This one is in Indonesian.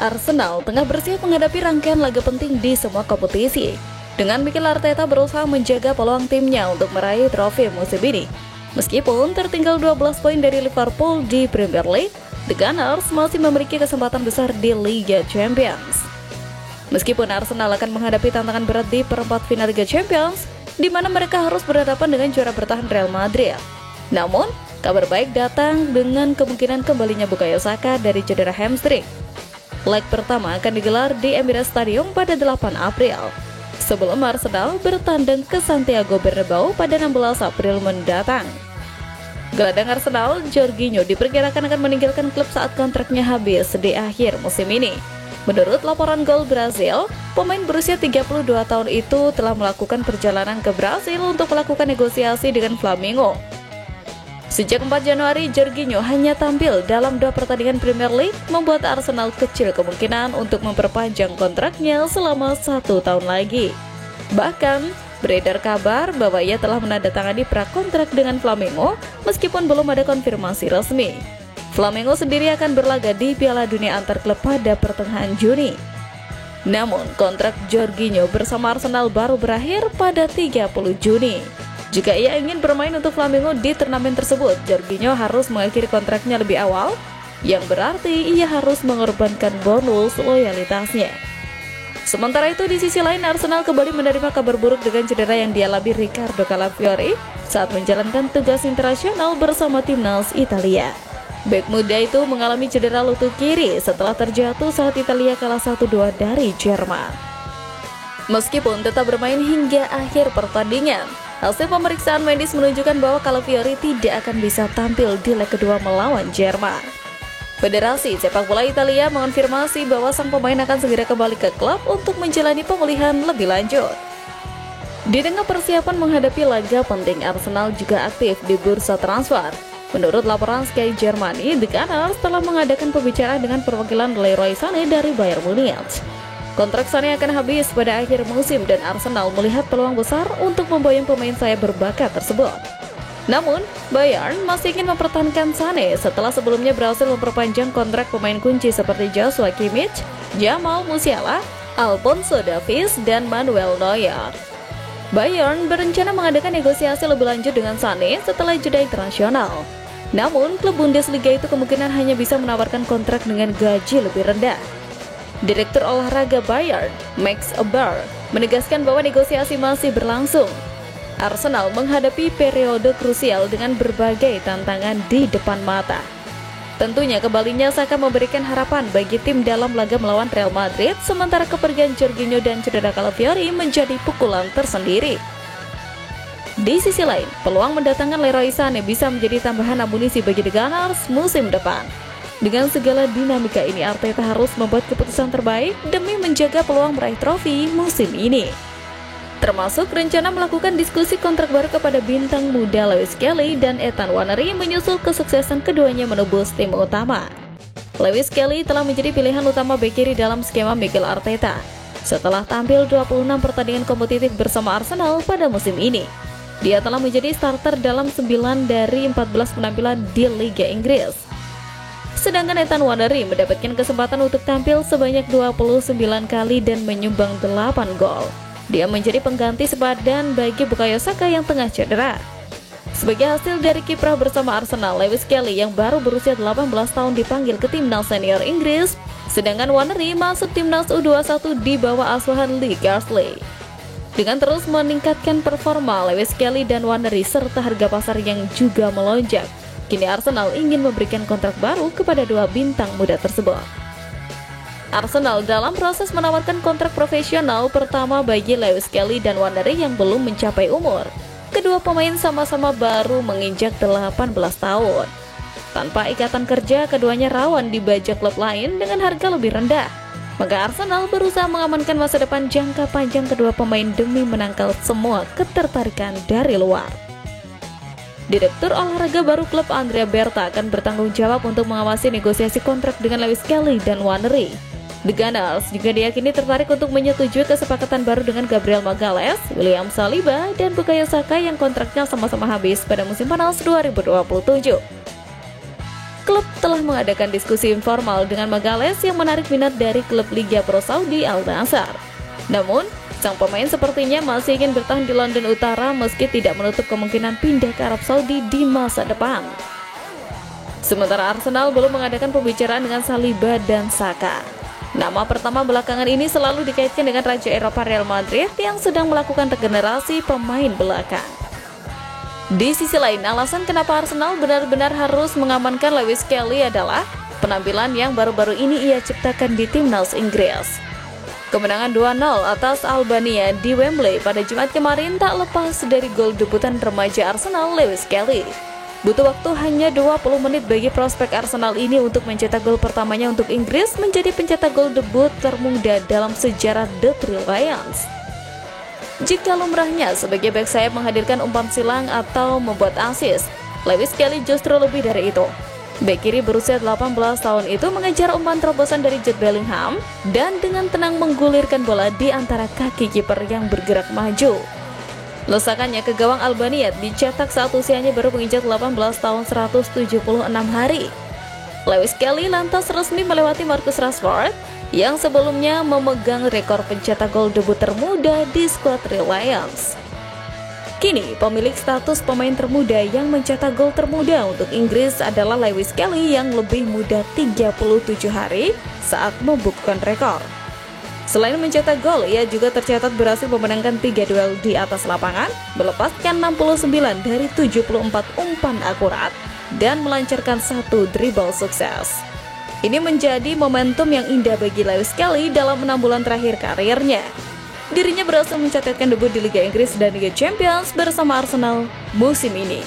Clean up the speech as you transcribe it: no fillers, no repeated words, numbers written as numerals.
Arsenal tengah bersiap menghadapi rangkaian laga penting di semua kompetisi. Dengan Mikel Arteta berusaha menjaga peluang timnya untuk meraih trofi musim ini. Meskipun tertinggal 12 poin dari Liverpool di Premier League, The Gunners masih memiliki kesempatan besar di Liga Champions. Meskipun Arsenal akan menghadapi tantangan berat di perempat final Liga Champions, di mana mereka harus berhadapan dengan juara bertahan Real Madrid. Namun, kabar baik datang dengan kemungkinan kembalinya Bukayo Saka dari cedera hamstring. Leg pertama akan digelar di Emirates Stadium pada 8 April, sebelum Arsenal bertandang ke Santiago Bernabeu pada 16 April mendatang. Gelandang Arsenal, Jorginho, diperkirakan akan meninggalkan klub saat kontraknya habis di akhir musim ini. Menurut laporan Gol Brasil, pemain berusia 32 tahun itu telah melakukan perjalanan ke Brasil untuk melakukan negosiasi dengan Flamengo. Sejak 4 Januari, Jorginho hanya tampil dalam 2 pertandingan Premier League, membuat Arsenal kecil kemungkinan untuk memperpanjang kontraknya selama 1 tahun lagi. Bahkan, beredar kabar bahwa ia telah menandatangani prakontrak dengan Flamengo meskipun belum ada konfirmasi resmi. Flamengo sendiri akan berlaga di Piala Dunia antar klub pada pertengahan Juni. Namun, kontrak Jorginho bersama Arsenal baru berakhir pada 30 Juni. Jika ia ingin bermain untuk Flamengo di turnamen tersebut, Jorginho harus mengakhiri kontraknya lebih awal, yang berarti ia harus mengorbankan bonus loyalitasnya. Sementara itu, di sisi lain, Arsenal kembali menerima kabar buruk dengan cedera yang dialami Riccardo Calafiori saat menjalankan tugas internasional bersama timnas Italia. Bek muda itu mengalami cedera lutut kiri setelah terjatuh saat Italia kalah 1-2 dari Jerman. Meskipun tetap bermain hingga akhir pertandingan, hasil pemeriksaan medis menunjukkan bahwa Calafiori tidak akan bisa tampil di leg kedua melawan Jerman. Federasi Sepak Bola Italia mengonfirmasi bahwa sang pemain akan segera kembali ke klub untuk menjalani pemulihan lebih lanjut. Di tengah persiapan menghadapi laga penting, Arsenal juga aktif di bursa transfer. Menurut laporan Sky Germany, The Gunners telah mengadakan pembicaraan dengan perwakilan Leroy Sané dari Bayern Munich. Kontrak Sané akan habis pada akhir musim dan Arsenal melihat peluang besar untuk memboyong pemain sayap berbakat tersebut. Namun, Bayern masih ingin mempertahankan Sané setelah sebelumnya berhasil memperpanjang kontrak pemain kunci seperti Joshua Kimmich, Jamal Musiala, Alphonso Davies, dan Manuel Neuer. Bayern berencana mengadakan negosiasi lebih lanjut dengan Sané setelah jeda internasional. Namun, klub Bundesliga itu kemungkinan hanya bisa menawarkan kontrak dengan gaji lebih rendah. Direktur olahraga Bayern, Max Eber, menegaskan bahwa negosiasi masih berlangsung. Arsenal menghadapi periode krusial dengan berbagai tantangan di depan mata. Tentunya kembalinya Saka memberikan harapan bagi tim dalam laga melawan Real Madrid, sementara kepergian Jorginho dan cedera Calafiori menjadi pukulan tersendiri. Di sisi lain, peluang mendatangkan Leroy Sané bisa menjadi tambahan amunisi bagi The Gunners musim depan. Dengan segala dinamika ini, Arteta harus membuat keputusan terbaik demi menjaga peluang meraih trofi musim ini. Termasuk rencana melakukan diskusi kontrak baru kepada bintang muda Lewis Kelly dan Ethan Nwaneri menyusul kesuksesan keduanya menembus tim utama. Lewis Kelly telah menjadi pilihan utama bek kiri dalam skema Mikel Arteta setelah tampil 26 pertandingan kompetitif bersama Arsenal pada musim ini. Dia telah menjadi starter dalam 9 dari 14 penampilan di Liga Inggris. Sedangkan Ethan Nwaneri mendapatkan kesempatan untuk tampil sebanyak 29 kali dan menyumbang 8 gol. Dia menjadi pengganti sepadan bagi Bukayo Saka yang tengah cedera. Sebagai hasil dari kiprah bersama Arsenal, Lewis Kelly yang baru berusia 18 tahun dipanggil ke timnas senior Inggris, sedangkan Nwaneri masuk timnas U21 di bawah asuhan Lee Carsley. Dengan terus meningkatkan performa Lewis Kelly dan Nwaneri serta harga pasar yang juga melonjak, kini Arsenal ingin memberikan kontrak baru kepada dua bintang muda tersebut. Arsenal dalam proses menawarkan kontrak profesional pertama bagi Lewis Kelly dan Nwaneri yang belum mencapai umur. Kedua pemain sama-sama baru menginjak 18 tahun. Tanpa ikatan kerja, keduanya rawan dibajak klub lain dengan harga lebih rendah. Maka Arsenal berusaha mengamankan masa depan jangka panjang kedua pemain demi menangkal semua ketertarikan dari luar. Direktur olahraga baru klub Andrea Berta akan bertanggung jawab untuk mengawasi negosiasi kontrak dengan Lewis Kelly dan Nwaneri. The Gunners juga diyakini tertarik untuk menyetujui kesepakatan baru dengan Gabriel Magalhaes, William Saliba, dan Bukayo Saka yang kontraknya sama-sama habis pada musim panas 2027. klub telah mengadakan diskusi informal dengan Magalhaes yang menarik minat dari klub Liga Pro Saudi Al Nassr. Namun, sang pemain sepertinya masih ingin bertahan di London Utara meski tidak menutup kemungkinan pindah ke Arab Saudi di masa depan. Sementara Arsenal belum mengadakan pembicaraan dengan Saliba dan Saka. Nama pertama belakangan ini selalu dikaitkan dengan Raja Eropa Real Madrid yang sedang melakukan regenerasi pemain belakang. Di sisi lain, alasan kenapa Arsenal benar-benar harus mengamankan Lewis Kelly adalah penampilan yang baru-baru ini ia ciptakan di timnas Inggris. Kemenangan 2-0 atas Albania di Wembley pada Jumat kemarin tak lepas dari gol debutan remaja Arsenal Lewis Kelly. Butuh waktu hanya 20 menit bagi prospek Arsenal ini untuk mencetak gol pertamanya untuk Inggris, menjadi pencetak gol debut termuda dalam sejarah The Three Lions. Jika lumrahnya sebagai bek sayap menghadirkan umpan silang atau membuat assist, Lewis Kelly justru lebih dari itu. Bek kiri berusia 18 tahun itu mengejar umpan terobosan dari Jude Bellingham dan dengan tenang menggulirkan bola di antara kaki kiper yang bergerak maju. Lesakannya ke gawang Albania dicetak saat usianya baru menginjak 18 tahun 176 hari. Lewis Kelly lantas resmi melewati Marcus Rashford yang sebelumnya memegang rekor pencetak gol debut termuda di skuad Three Lions. Kini, pemilik status pemain termuda yang mencetak gol termuda untuk Inggris adalah Lewis Kelly yang lebih muda 37 hari saat membukukan rekor. Selain mencetak gol, ia juga tercatat berhasil memenangkan 3 duel di atas lapangan, melepaskan 69 dari 74 umpan akurat, dan melancarkan 1 dribble sukses. Ini menjadi momentum yang indah bagi Lewis Kelly dalam 6 bulan terakhir karirnya. Dirinya berhasil mencatatkan debut di Liga Inggris dan Liga Champions bersama Arsenal musim ini.